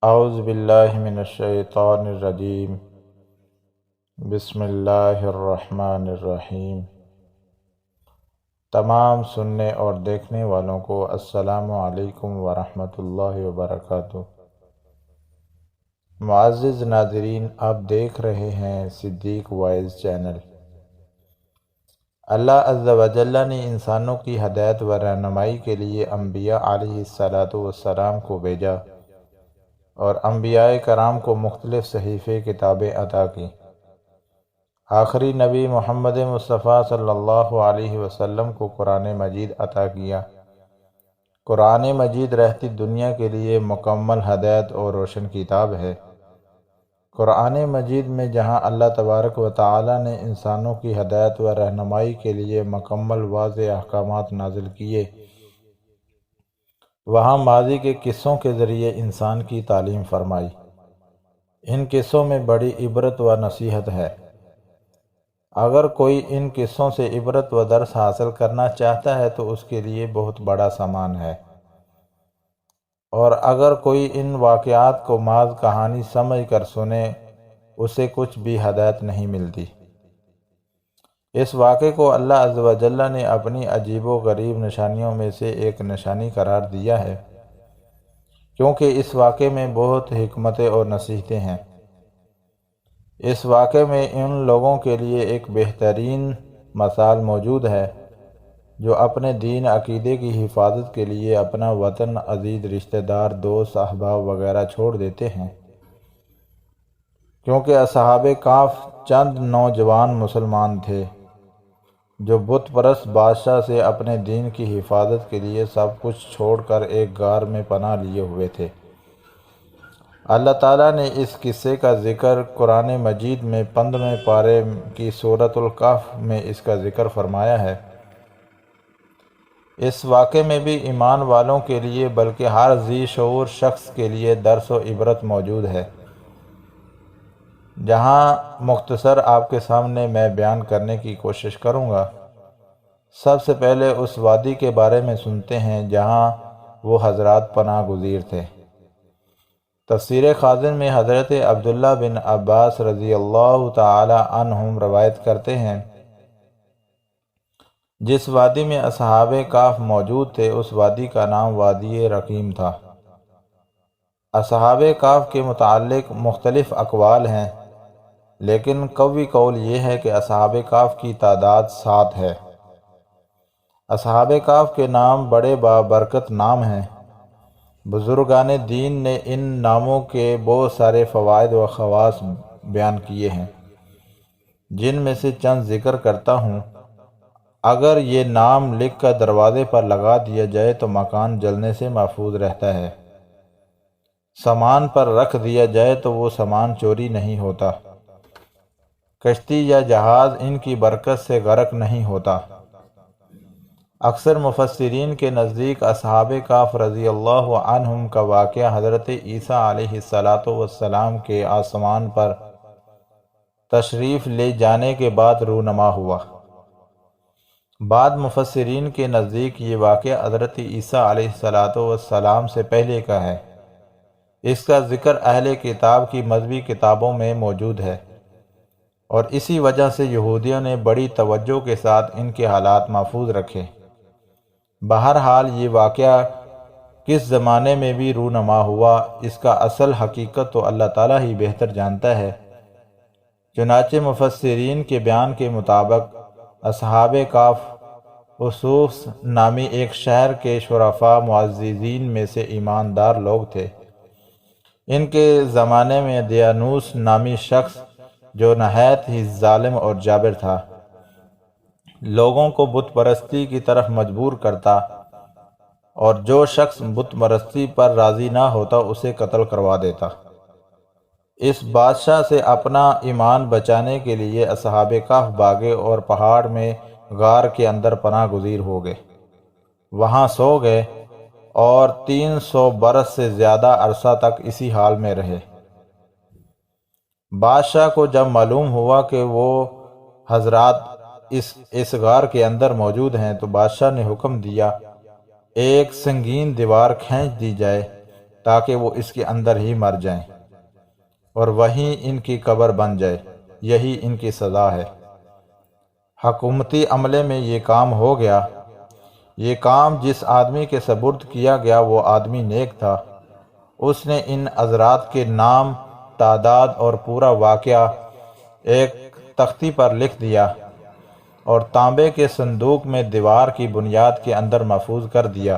اعوذ باللہ من الشیطان الرجیم بسم اللہ الرحمن الرحیم۔ تمام سننے اور دیکھنے والوں کو السلام علیکم ورحمۃ اللہ وبرکاتہ۔ معزز ناظرین، آپ دیکھ رہے ہیں صدیق وائز چینل۔ اللہ عز و جل نے انسانوں کی ہدایت و رہنمائی کے لیے انبیاء علیہ السلام کو بھیجا اور انبیاء کرام کو مختلف صحیفے کتابیں عطا کی۔ آخری نبی محمد مصطفیٰ صلی اللہ علیہ وسلم کو قرآن مجید عطا کیا۔ قرآن مجید رہتی دنیا کے لیے مکمل ہدایت اور روشن کتاب ہے۔ قرآن مجید میں جہاں اللہ تبارک و تعالی نے انسانوں کی ہدایت و رہنمائی کے لیے مکمل واضح احکامات نازل کیے، وہاں ماضی کے قصوں کے ذریعے انسان کی تعلیم فرمائی۔ ان قصوں میں بڑی عبرت و نصیحت ہے۔ اگر کوئی ان قصوں سے عبرت و درس حاصل کرنا چاہتا ہے تو اس کے لیے بہت بڑا سامان ہے، اور اگر کوئی ان واقعات کو محض کہانی سمجھ کر سنے اسے کچھ بھی ہدایت نہیں ملتی۔ اس واقعے کو اللہ عز و جل نے اپنی عجیب و غریب نشانیوں میں سے ایک نشانی قرار دیا ہے، کیونکہ اس واقعے میں بہت حکمتیں اور نصیحتیں ہیں۔ اس واقعے میں ان لوگوں کے لیے ایک بہترین مثال موجود ہے جو اپنے دین عقیدے کی حفاظت کے لیے اپنا وطن، عزیز رشتہ دار، دوست، احباب وغیرہ چھوڑ دیتے ہیں، کیونکہ اصحاب کہف چند نوجوان مسلمان تھے جو بت پرست بادشاہ سے اپنے دین کی حفاظت کے لیے سب کچھ چھوڑ کر ایک غار میں پناہ لیے ہوئے تھے۔ اللہ تعالیٰ نے اس قصے کا ذکر قرآن مجید میں 15ویں پارے کی سورۃ الکہف میں اس کا ذکر فرمایا ہے۔ اس واقعے میں بھی ایمان والوں کے لیے بلکہ ہر ذی شعور شخص کے لیے درس و عبرت موجود ہے، جہاں مختصر آپ کے سامنے میں بیان کرنے کی کوشش کروں گا۔ سب سے پہلے اس وادی کے بارے میں سنتے ہیں جہاں وہ حضرات پناہ گزیر تھے۔ تفسیر خازن میں حضرت عبداللہ بن عباس رضی اللہ تعالی عنہم روایت کرتے ہیں، جس وادی میں اصحاب کہف موجود تھے اس وادی کا نام وادی رقیم تھا۔ اصحاب کہف کے متعلق مختلف اقوال ہیں، لیکن قوی قول یہ ہے کہ اصحاب کہف کی تعداد 7 ہے۔ اصحاب کہف کے نام بڑے بابرکت نام ہیں۔ بزرگان دین نے ان ناموں کے بہت سارے فوائد و خواص بیان کیے ہیں، جن میں سے چند ذکر کرتا ہوں۔ اگر یہ نام لکھ کر دروازے پر لگا دیا جائے تو مکان جلنے سے محفوظ رہتا ہے۔ سامان پر رکھ دیا جائے تو وہ سامان چوری نہیں ہوتا۔ کشتی یا جہاز ان کی برکت سے غرق نہیں ہوتا۔ اکثر مفسرین کے نزدیک اصحاب کہف رضی اللہ عنہم کا واقعہ حضرت عیسیٰ علیہ السلام کے آسمان پر تشریف لے جانے کے بعد رونما ہوا۔ بعض مفسرین کے نزدیک یہ واقعہ حضرت عیسیٰ علیہ السلام سے پہلے کا ہے۔ اس کا ذکر اہل کتاب کی مذہبی کتابوں میں موجود ہے، اور اسی وجہ سے یہودیوں نے بڑی توجہ کے ساتھ ان کے حالات محفوظ رکھے۔ بہرحال یہ واقعہ کس زمانے میں بھی رونما ہوا، اس کا اصل حقیقت تو اللہ تعالیٰ ہی بہتر جانتا ہے۔ چنانچہ مفسرین کے بیان کے مطابق اصحاب کہف اسوس نامی ایک شہر کے شرفاء معززین میں سے ایماندار لوگ تھے۔ ان کے زمانے میں دیانوس نامی شخص جو نہایت ہی ظالم اور جابر تھا، لوگوں کو بت پرستی کی طرف مجبور کرتا، اور جو شخص بت پرستی پر راضی نہ ہوتا اسے قتل کروا دیتا۔ اس بادشاہ سے اپنا ایمان بچانے کے لیے اصحاب کہف بھاگے اور پہاڑ میں غار کے اندر پناہ گزیر ہو گئے، وہاں سو گئے اور 300 برس سے زیادہ عرصہ تک اسی حال میں رہے۔ بادشاہ کو جب معلوم ہوا کہ وہ حضرات اس غار کے اندر موجود ہیں تو بادشاہ نے حکم دیا ایک سنگین دیوار کھینچ دی جائے تاکہ وہ اس کے اندر ہی مر جائیں اور وہیں ان کی قبر بن جائے، یہی ان کی سزا ہے۔ حکومتی عملے میں یہ کام ہو گیا۔ یہ کام جس آدمی کے سپرد کیا گیا وہ آدمی نیک تھا۔ اس نے ان حضرات کے نام، تعداد اور پورا واقعہ ایک تختی پر لکھ دیا اور تانبے کے صندوق میں دیوار کی بنیاد کے اندر محفوظ کر دیا،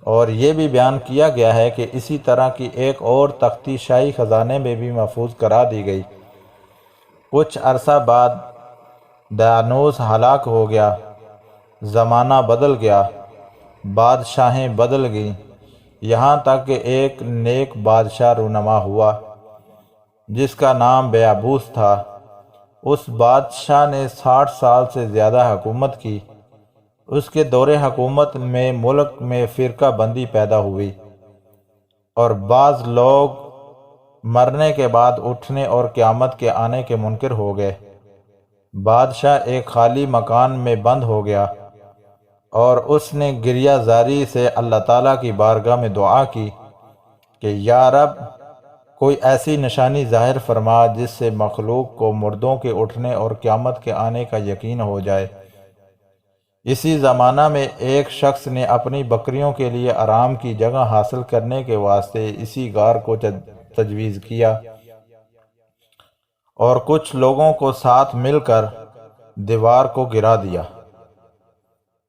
اور یہ بھی بیان کیا گیا ہے کہ اسی طرح کی ایک اور تختی شاہی خزانے میں بھی محفوظ کرا دی گئی۔ کچھ عرصہ بعد دیانوس ہلاک ہو گیا، زمانہ بدل گیا، بادشاہیں بدل گئیں، یہاں تک کہ ایک نیک بادشاہ رونما ہوا جس کا نام بیابوس تھا۔ اس بادشاہ نے 60 سال سے زیادہ حکومت کی۔ اس کے دور حکومت میں ملک میں فرقہ بندی پیدا ہوئی اور بعض لوگ مرنے کے بعد اٹھنے اور قیامت کے آنے کے منکر ہو گئے۔ بادشاہ ایک خالی مکان میں بند ہو گیا اور اس نے گریہ زاری سے اللہ تعالیٰ کی بارگاہ میں دعا کی کہ یا رب، کوئی ایسی نشانی ظاہر فرما جس سے مخلوق کو مردوں کے اٹھنے اور قیامت کے آنے کا یقین ہو جائے۔ اسی زمانہ میں ایک شخص نے اپنی بکریوں کے لیے آرام کی جگہ حاصل کرنے کے واسطے اسی غار کو تجویز کیا اور کچھ لوگوں کو ساتھ مل کر دیوار کو گرا دیا۔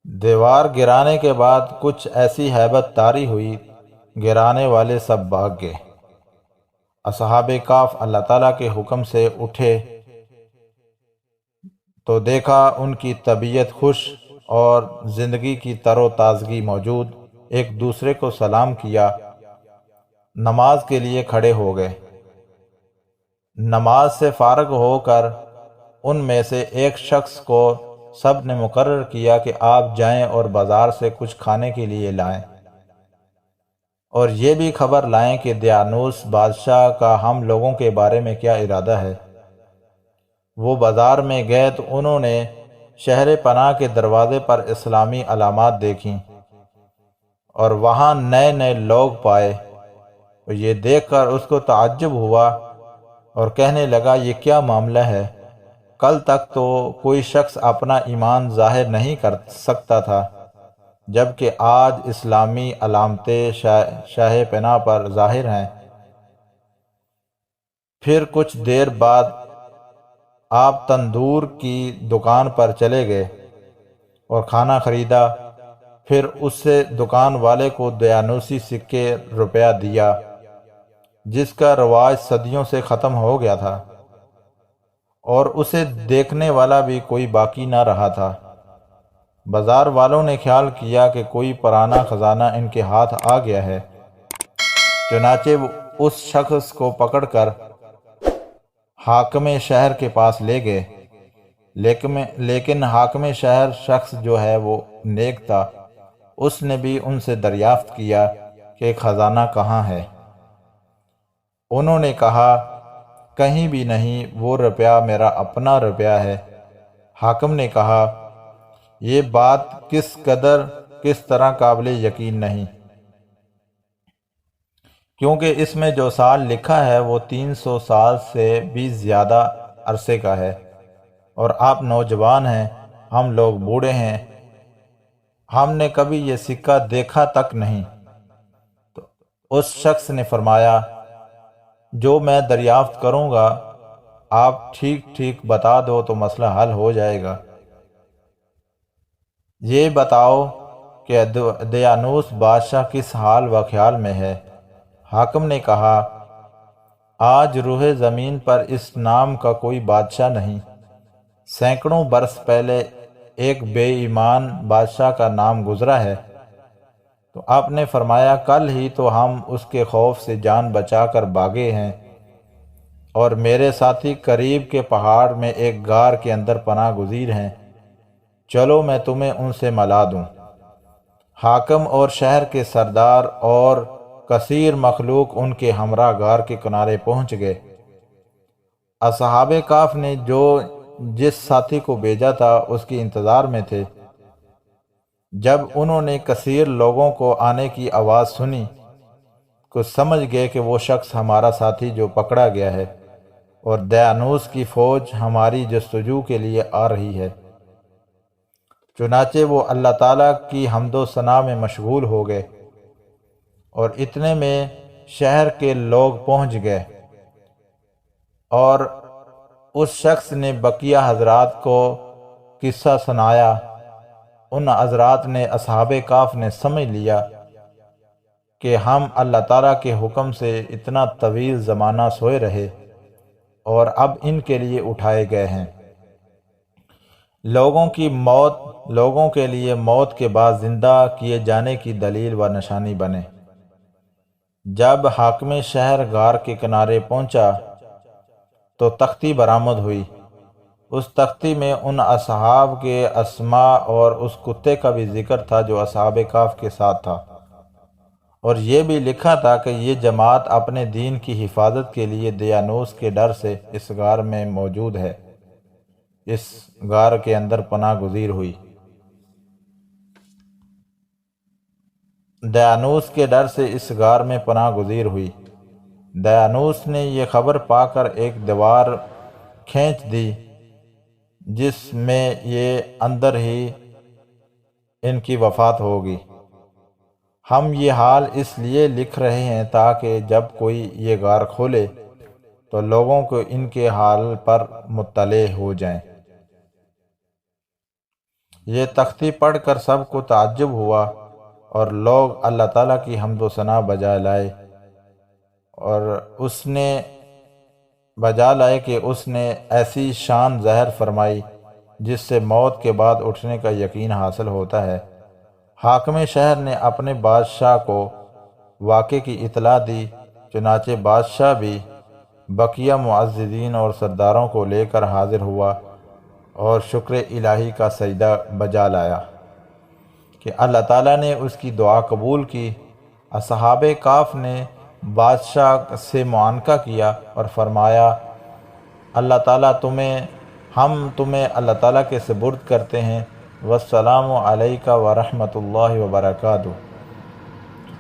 دیوار گرانے کے بعد کچھ ایسی ہیبت طاری ہوئی، گرانے والے سب بھاگ گئے۔ اصحاب کہف اللہ تعالیٰ کے حکم سے اٹھے تو دیکھا ان کی طبیعت خوش اور زندگی کی تر و تازگی موجود۔ ایک دوسرے کو سلام کیا، نماز کے لیے کھڑے ہو گئے۔ نماز سے فارغ ہو کر ان میں سے ایک شخص کو سب نے مقرر کیا کہ آپ جائیں اور بازار سے کچھ کھانے کے لیے لائیں، اور یہ بھی خبر لائیں کہ دیانوس بادشاہ کا ہم لوگوں کے بارے میں کیا ارادہ ہے۔ وہ بازار میں گئے تو انہوں نے شہر پناہ کے دروازے پر اسلامی علامات دیکھیں اور وہاں نئے نئے لوگ پائے۔ یہ دیکھ کر اس کو تعجب ہوا اور کہنے لگا، یہ کیا معاملہ ہے؟ کل تک تو کوئی شخص اپنا ایمان ظاہر نہیں کر سکتا تھا، جبکہ آج اسلامی علامتیں شاہ پناہ پر ظاہر ہیں۔ پھر کچھ دیر بعد آپ تندور کی دکان پر چلے گئے اور کھانا خریدا۔ پھر اس سے دکان والے کو دیانوسی سکے روپیہ دیا جس کا رواج صدیوں سے ختم ہو گیا تھا، اور اسے دیکھنے والا بھی کوئی باقی نہ رہا تھا۔ بازار والوں نے خیال کیا کہ کوئی پرانا خزانہ ان کے ہاتھ آ گیا ہے، چنانچہ وہ اس شخص کو پکڑ کر حاکم شہر کے پاس لے گئے، لیکن حاکم شہر شخص جو ہے وہ نیک تھا۔ اس نے بھی ان سے دریافت کیا کہ خزانہ کہاں ہے۔ انہوں نے کہا، کہیں بھی نہیں، وہ روپیہ میرا اپنا روپیہ ہے۔ حاکم نے کہا، یہ بات کس طرح قابل یقین نہیں، کیونکہ اس میں جو سال لکھا ہے وہ 300 سال سے بھی زیادہ عرصے کا ہے، اور آپ نوجوان ہیں، ہم لوگ بوڑھے ہیں، ہم نے کبھی یہ سکہ دیکھا تک نہیں۔ تو اس شخص نے فرمایا، جو میں دریافت کروں گا آپ ٹھیک ٹھیک بتا دو تو مسئلہ حل ہو جائے گا۔ یہ بتاؤ کہ دیانوس بادشاہ کس حال و خیال میں ہے۔ حاکم نے کہا، آج روح زمین پر اس نام کا کوئی بادشاہ نہیں۔ سینکڑوں برس پہلے ایک بے ایمان بادشاہ کا نام گزرا ہے۔ تو آپ نے فرمایا، کل ہی تو ہم اس کے خوف سے جان بچا کر بھاگے ہیں، اور میرے ساتھی قریب کے پہاڑ میں ایک غار کے اندر پناہ گزیر ہیں، چلو میں تمہیں ان سے ملا دوں۔ حاکم اور شہر کے سردار اور کثیر مخلوق ان کے ہمراہ غار کے کنارے پہنچ گئے۔ اصحاب کہف نے جس ساتھی کو بھیجا تھا اس کے انتظار میں تھے۔ جب انہوں نے کثیر لوگوں کو آنے کی آواز سنی کو سمجھ گئے کہ وہ شخص ہمارا ساتھی جو پکڑا گیا ہے، اور دیانوس کی فوج ہماری جستجو کے لیے آ رہی ہے۔ چنانچہ وہ اللہ تعالیٰ کی حمد و ثنا میں مشغول ہو گئے، اور اتنے میں شہر کے لوگ پہنچ گئے، اور اس شخص نے بقیہ حضرات کو قصہ سنایا۔ ان حضرات نے اصحاب کہف نے سمجھ لیا کہ ہم اللہ تعالیٰ کے حکم سے اتنا طویل زمانہ سوئے رہے اور اب ان کے لیے اٹھائے گئے ہیں۔ لوگوں کے لیے موت کے بعد زندہ کیے جانے کی دلیل و نشانی بنے۔ جب حاکم شہر غار کے کنارے پہنچا تو تختی برآمد ہوئی۔ اس تختی میں ان اصحاب کے اسماء اور اس کتے کا بھی ذکر تھا جو اصحاب کہف کے ساتھ تھا، اور یہ بھی لکھا تھا کہ یہ جماعت اپنے دین کی حفاظت کے لیے دیانوس کے ڈر سے اس غار میں موجود ہے، اس غار کے اندر پناہ گزیر ہوئی۔ دیانوس کے ڈر سے اس غار میں پناہ گزیر ہوئی۔ دیانوس نے یہ خبر پا کر ایک دیوار کھینچ دی جس میں یہ اندر ہی ان کی وفات ہوگی۔ ہم یہ حال اس لیے لکھ رہے ہیں تاکہ جب کوئی یہ غار کھولے تو لوگوں کو ان کے حال پر مطلع ہو جائیں۔ یہ تختی پڑھ کر سب کو تعجب ہوا، اور لوگ اللہ تعالیٰ کی حمد و ثنا بجا لائے کہ اس نے ایسی شان ظاہر فرمائی جس سے موت کے بعد اٹھنے کا یقین حاصل ہوتا ہے۔ حاکم شہر نے اپنے بادشاہ کو واقعے کی اطلاع دی، چنانچہ بادشاہ بھی بقیہ معززین اور سرداروں کو لے کر حاضر ہوا اور شکر الہی کا سجدہ بجا لایا کہ اللہ تعالیٰ نے اس کی دعا قبول کی۔ اصحاب کہف نے بادشاہ سے معانقہ کیا اور فرمایا، اللہ تعالیٰ ہم تمہیں اللہ تعالیٰ کے سپرد کرتے ہیں، والسلام علیکہ ورحمۃ اللہ وبرکاتہ۔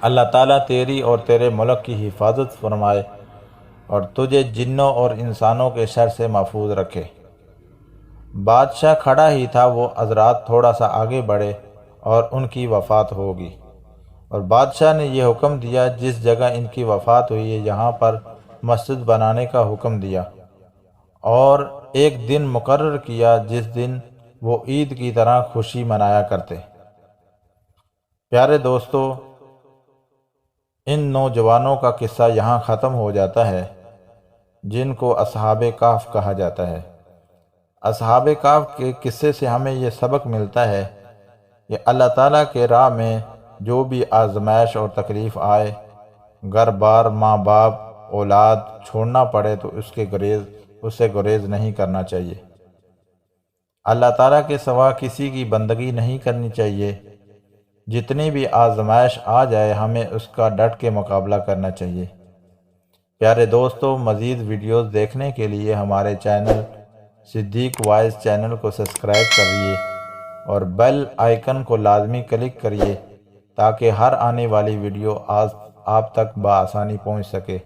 اللہ تعالیٰ تیری اور تیرے ملک کی حفاظت فرمائے اور تجھے جنوں اور انسانوں کے شر سے محفوظ رکھے۔ بادشاہ کھڑا ہی تھا، وہ حضرات تھوڑا سا آگے بڑھے اور ان کی وفات ہوگی، اور بادشاہ نے یہ حکم دیا جس جگہ ان کی وفات ہوئی ہے یہاں پر مسجد بنانے کا حکم دیا، اور ایک دن مقرر کیا جس دن وہ عید کی طرح خوشی منایا کرتے۔ پیارے دوستو، ان نوجوانوں کا قصہ یہاں ختم ہو جاتا ہے جن کو اصحاب کہف کہا جاتا ہے۔ اصحاب کہف کے قصے سے ہمیں یہ سبق ملتا ہے کہ اللہ تعالیٰ کے راہ میں جو بھی آزمائش اور تکلیف آئے، گھر بار، ماں باپ، اولاد چھوڑنا پڑے تو اس سے گریز نہیں کرنا چاہیے۔ اللہ تعالیٰ کے سوا کسی کی بندگی نہیں کرنی چاہیے۔ جتنی بھی آزمائش آ جائے ہمیں اس کا ڈٹ کے مقابلہ کرنا چاہیے۔ پیارے دوستو، مزید ویڈیوز دیکھنے کے لیے ہمارے چینل صدیق وائز چینل کو سبسکرائب کریے اور بیل آئیکن کو لازمی کلک کریے تاکہ ہر آنے والی ویڈیو آپ تک بآسانی پہنچ سکے۔